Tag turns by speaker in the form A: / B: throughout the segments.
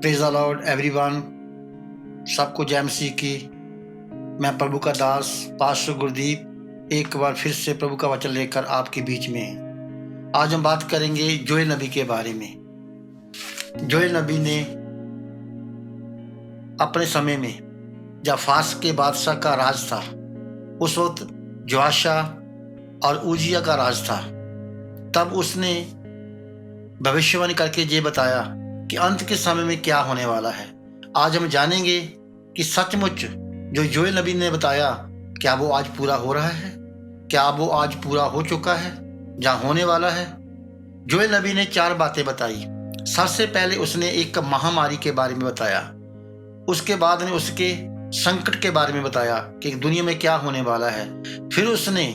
A: Praise the Lord everyone. सबको जय मसीह की। मैं प्रभु का दास पास्टर गुरदीप एक बार फिर से प्रभु का वचन लेकर आपके बीच में। आज हम बात करेंगे जोएल नबी के बारे में। जोएल नबी ने अपने समय में जब फास के बादशाह का राज था, उस वक्त जोआशा और उजिया का राज था, तब उसने भविष्यवाणी करके ये बताया कि अंत के समय में क्या होने वाला है। आज हम जानेंगे कि सचमुच जो जोएल नबी ने बताया, क्या वो आज पूरा हो रहा है, क्या वो आज पूरा हो चुका है, जहाँ होने वाला है। जोएल नबी ने 4 बातें बताई। सबसे पहले उसने एक महामारी के बारे में बताया, उसके बाद ने उसके संकट के बारे में बताया कि दुनिया में क्या होने वाला है। फिर उसने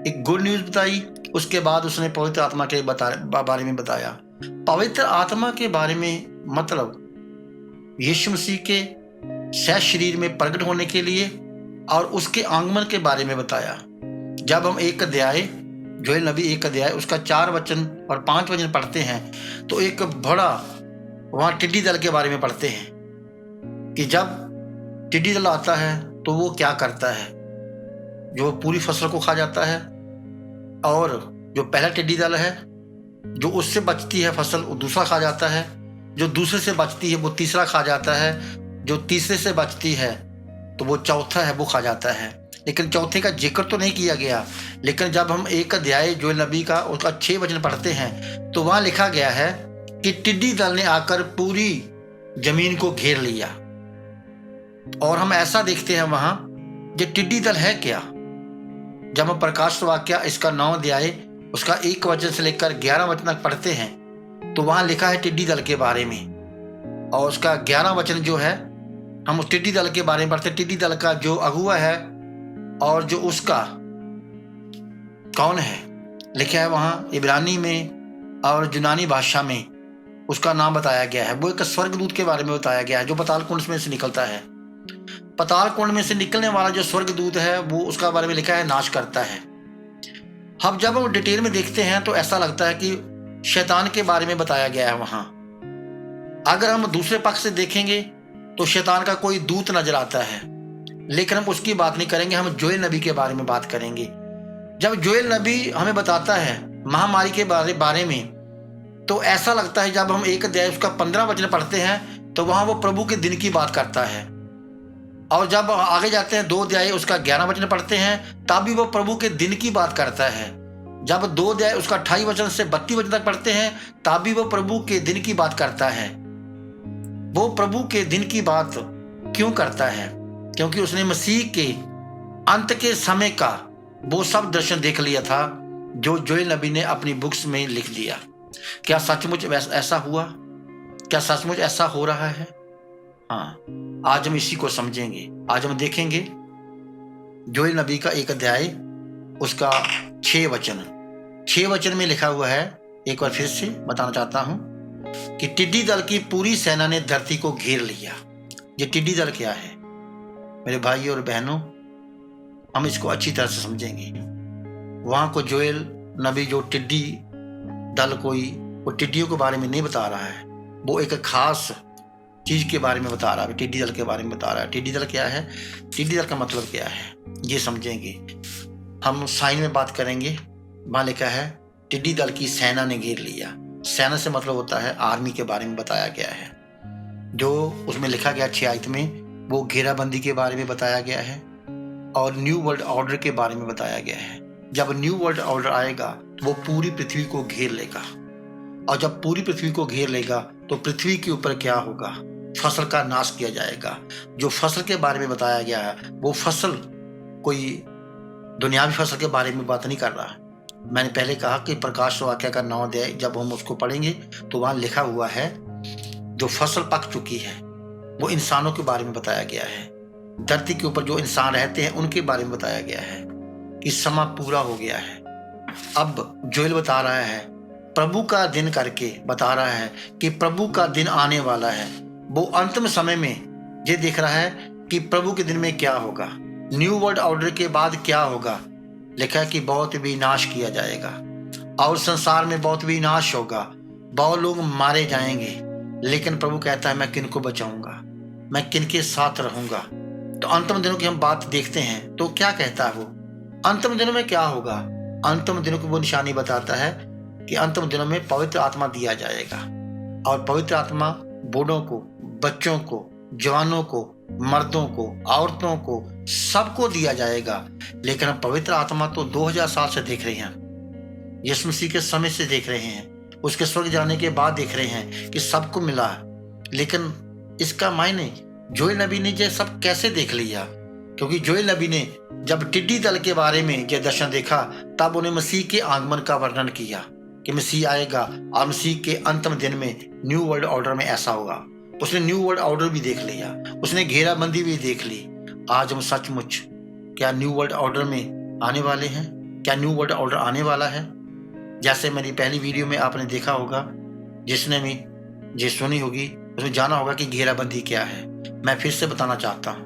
A: एक गुड न्यूज़ बताई, उसके बाद उसने पवित्र आत्मा के बारे में बताया। पवित्र आत्मा के बारे में मतलब यीशु मसीह के सह शरीर में प्रकट होने के लिए और उसके आगमन के बारे में बताया। जब हम एक अध्याय जोएल नबी 1 अध्याय उसका 4 वचन और 5 वचन पढ़ते हैं तो एक बड़ा वहाँ टिड्डी दल के बारे में पढ़ते हैं कि जब टिड्डी दल आता है तो वो क्या करता है, जो पूरी फसल को खा जाता है, और जो पहला टिड्डी दल है जो उससे बचती है फसल वो दूसरा खा जाता है, जो दूसरे से बचती है वो तीसरा खा जाता है, जो तीसरे से बचती है तो वो चौथा है वो खा जाता है। लेकिन चौथे का जिक्र तो नहीं किया गया। लेकिन जब हम एक अध्याय जोएल नबी का उसका 6 वचन पढ़ते हैं तो वहाँ लिखा गया है कि टिड्डी दल ने आकर पूरी जमीन को घेर लिया। और हम ऐसा देखते हैं वहाँ ये टिड्डी दल है क्या। जब हम प्रकाश वाक्य इसका 9 अध्याय उसका 1 वचन से लेकर 11 वचन तक पढ़ते हैं तो वहां लिखा है टिड्डी दल के बारे में, और उसका 11 वचन जो है हम उस टिड्डी दल के बारे में पढ़ते हैं। टिड्डी दल का जो अगुआ है और जो उसका कौन है लिखा है वहां इब्रानी में और यूनानी भाषा में उसका नाम बताया गया है। वो एक स्वर्गदूत के बारे में बताया गया है जो पाताल कुंड में से निकलता है। पाताल कुंड में से निकलने वाला जो स्वर्गदूत है वो उसका बारे में लिखा है नाश करता है। अब जब हम डिटेल में देखते हैं तो ऐसा लगता है कि शैतान के बारे में बताया गया है वहां। अगर हम दूसरे पक्ष से देखेंगे तो शैतान का कोई दूत नजर आता है, लेकिन हम उसकी बात नहीं करेंगे। हम जोएल नबी के बारे में बात करेंगे। जब जोएल नबी हमें बताता है महामारी के बारे में तो ऐसा लगता है, जब हम एक अध्याय उसका 15 वचन पढ़ते हैं तो वहां वो प्रभु के दिन की बात करता है। और जब आगे जाते हैं 2 अध्याय उसका 11 वचन पढ़ते हैं तब भी वो प्रभु के दिन की बात करता है। जब 2 अध्याय उसका 28 वचन से 32 वचन तक पढ़ते हैं तब भी वो प्रभु के दिन की बात करता है। वो प्रभु के दिन की बात क्यों करता है? क्योंकि उसने मसीह के अंत के समय का वो सब दर्शन देख लिया था जो जोएल नबी ने अपनी बुक्स में लिख दिया। क्या सचमुच ऐसा हुआ? क्या सचमुच ऐसा हो रहा है? हाँ, आज हम इसी को समझेंगे। आज हम देखेंगे जोएल नबी का 1 अध्याय उसका 6 वचन में लिखा हुआ है। एक बार फिर से बताना चाहता हूं कि टिड्डी दल की पूरी सेना ने धरती को घेर लिया। ये टिड्डी दल क्या है मेरे भाई और बहनों, हम इसको अच्छी तरह से समझेंगे। वहां को जोएल नबी जो टिड्डी दल वो टिड्डियों के बारे में नहीं बता रहा है, वो एक खास चीज के बारे में बता रहा है। टिड्डी दल के बारे में बता रहा है। टिड्डी दल क्या है, टिड्डी दल का मतलब क्या है, ये समझेंगे। हम साइन में बात करेंगे। वहां लिखा है टिड्डी दल की सेना ने घेर लिया। सेना से मतलब होता है आर्मी के बारे में बताया गया है। जो उसमें लिखा गया 6 आयत में वो घेराबंदी के बारे में बताया गया है और न्यू वर्ल्ड ऑर्डर के बारे में बताया गया है। जब न्यू वर्ल्ड ऑर्डर आएगा वो पूरी पृथ्वी को घेर लेगा, और जब पूरी पृथ्वी को घेर लेगा तो पृथ्वी के ऊपर क्या होगा, फसल का नाश किया जाएगा। जो फसल के बारे में बताया गया है वो फसल कोई दुनियावी फसल के बारे में बात नहीं कर रहा। मैंने पहले कहा कि प्रकाश वाक्य का 9 अध्याय जब हम उसको पढ़ेंगे तो वहां लिखा हुआ है जो फसल पक चुकी है वो इंसानों के बारे में बताया गया है। धरती के ऊपर जो इंसान रहते हैं उनके बारे में बताया गया है कि समय पूरा हो गया है। अब जोएल बता रहा है, प्रभु का दिन करके बता रहा है कि प्रभु का दिन आने वाला है। वो अंतिम समय में ये देख रहा है कि प्रभु के दिन में क्या होगा, न्यू वर्ल्ड ऑर्डर के बाद क्या होगा। लिखा है कि बहुत विनाश किया जाएगा और संसार में बहुत विनाश होगा, बहुत लोग मारे जाएंगे, लेकिन प्रभु कहता है मैं किनको बचाऊंगा, मैं किनके साथ रहूंगा। तो अंतिम दिनों की हम बात देखते हैं तो क्या कहता है वो, अंतिम दिनों में क्या होगा। अंतिम दिनों की वो निशानी बताता है कि अंतिम दिनों में पवित्र आत्मा दिया जाएगा, और पवित्र आत्मा बूढ़ों को, बच्चों को, जवानों को, मर्दों को, औरतों को, सबको दिया जाएगा। लेकिन हम पवित्र आत्मा तो 2000 साल से देख रहे हैं, यीशु मसीह के समय से देख रहे हैं, उसके स्वर्ग जाने के बाद देख रहे हैं कि सबको मिला। लेकिन इसका मायने जोएल नबी ने ये सब कैसे देख लिया, क्योंकि जोएल नबी ने जब टिड्डी दल के बारे में ये दर्शन देखा तब उन्हें मसीह के आगमन का वर्णन किया कि मसीह आएगा और मसीह के अंतिम दिन में न्यू वर्ल्ड ऑर्डर में ऐसा होगा। उसने न्यू वर्ल्ड ऑर्डर भी देख लिया, उसने घेराबंदी भी देख ली। आज हम सचमुच क्या न्यू वर्ल्ड ऑर्डर में आने वाले हैं? क्या न्यू वर्ल्ड ऑर्डर आने वाला है? जैसे मेरी पहली वीडियो में आपने देखा होगा, जिसने भी ये सुनी होगी उसने जाना होगा कि घेराबंदी क्या है। मैं फिर से बताना चाहता हूँ,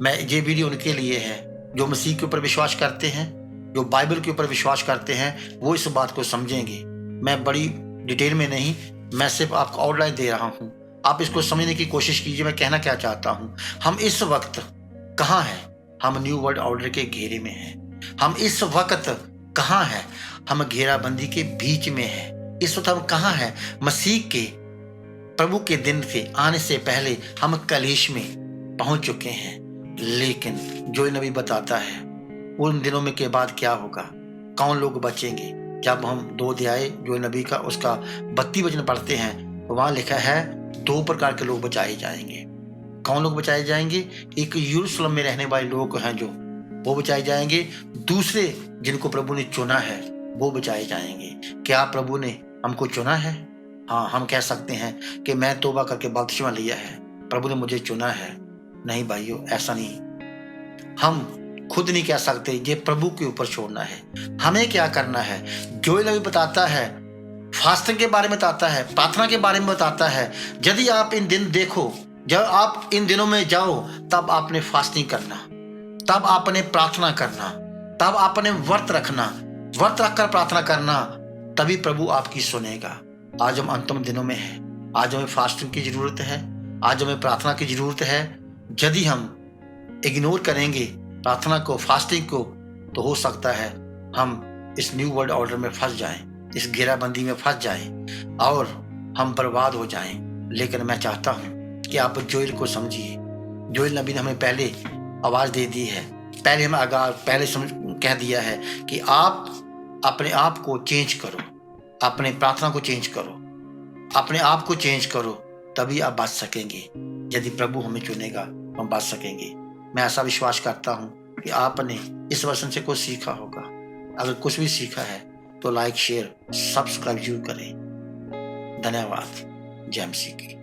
A: मैं ये वीडियो उनके लिए है जो मसीह के ऊपर विश्वास करते हैं, जो बाइबल के ऊपर विश्वास करते हैं, वो इस बात को समझेंगे। मैं बड़ी डिटेल में नहीं, मैं सिर्फ आपको आउटलाइन दे रहा हूँ, आप इसको समझने की कोशिश कीजिए मैं कहना क्या चाहता हूँ। हम इस वक्त कहाँ हैं? हम न्यू वर्ल्ड ऑर्डर के घेरे में हैं। हम इस वक्त कहाँ हैं? हम घेराबंदी के बीच में हैं। इस वक्त हम कहाँ हैं? मसीह के प्रभु के दिन के आने से पहले हम कलेश में पहुंच चुके हैं। लेकिन जोएल नबी बताता है उन दिनों में के बाद क्या होगा, कौन लोग बचेंगे। जब हम 2 अध्याय जोएल नबी का उसका 32 वचन पढ़ते हैं तो वहां लिखा है 2 प्रकार के लोग बचाए जाएंगे। कौन लोग बचाए जाएंगे? एक यरूशलेम में रहने वाले लोग हैं जो वो बचाए जाएंगे, दूसरे जिनको प्रभु ने चुना है वो बचाए जाएंगे। क्या प्रभु ने हमको चुना है? हाँ, हम कह सकते हैं कि मैं तौबा करके बपतिस्मा लिया है, प्रभु ने मुझे चुना है। नहीं भाइयों, ऐसा नहीं। हम खुद नहीं कह सकते, ये प्रभु के ऊपर छोड़ना है। हमें क्या करना है? जोएल नबी बताता है, फास्टिंग के बारे में बताता है, प्रार्थना के बारे में बताता है। यदि आप इन दिन देखो, जब आप इन दिनों में जाओ तब आपने फास्टिंग करना, तब आपने प्रार्थना करना, तब आपने व्रत रखना, व्रत रखकर प्रार्थना करना, तभी प्रभु आपकी सुनेगा। आज हम अंतिम दिनों में हैं, आज हमें फास्टिंग की जरूरत है, आज हमें प्रार्थना की जरूरत है। यदि हम इग्नोर करेंगे प्रार्थना को, फास्टिंग को, तो हो सकता है हम इस न्यू वर्ल्ड ऑर्डर में फंस जाएं, इस घेराबंदी में फंस जाएं और हम बर्बाद हो जाएं। लेकिन मैं चाहता हूं कि आप जोएल को समझिए। जोएल नबी ने हमें पहले आवाज दे दी है, पहले हमें पहले कह दिया है कि आप अपने आप को चेंज करो, अपने प्रार्थना को चेंज करो, अपने आप को चेंज करो, तभी आप बच सकेंगे। यदि प्रभु हमें चुनेगा हम बच सकेंगे। मैं ऐसा विश्वास करता हूं कि आपने इस वर्षन से कुछ सीखा होगा। अगर कुछ भी सीखा है तो लाइक, शेयर, सब्सक्राइब जरूर करें। धन्यवाद। जय मसीह की।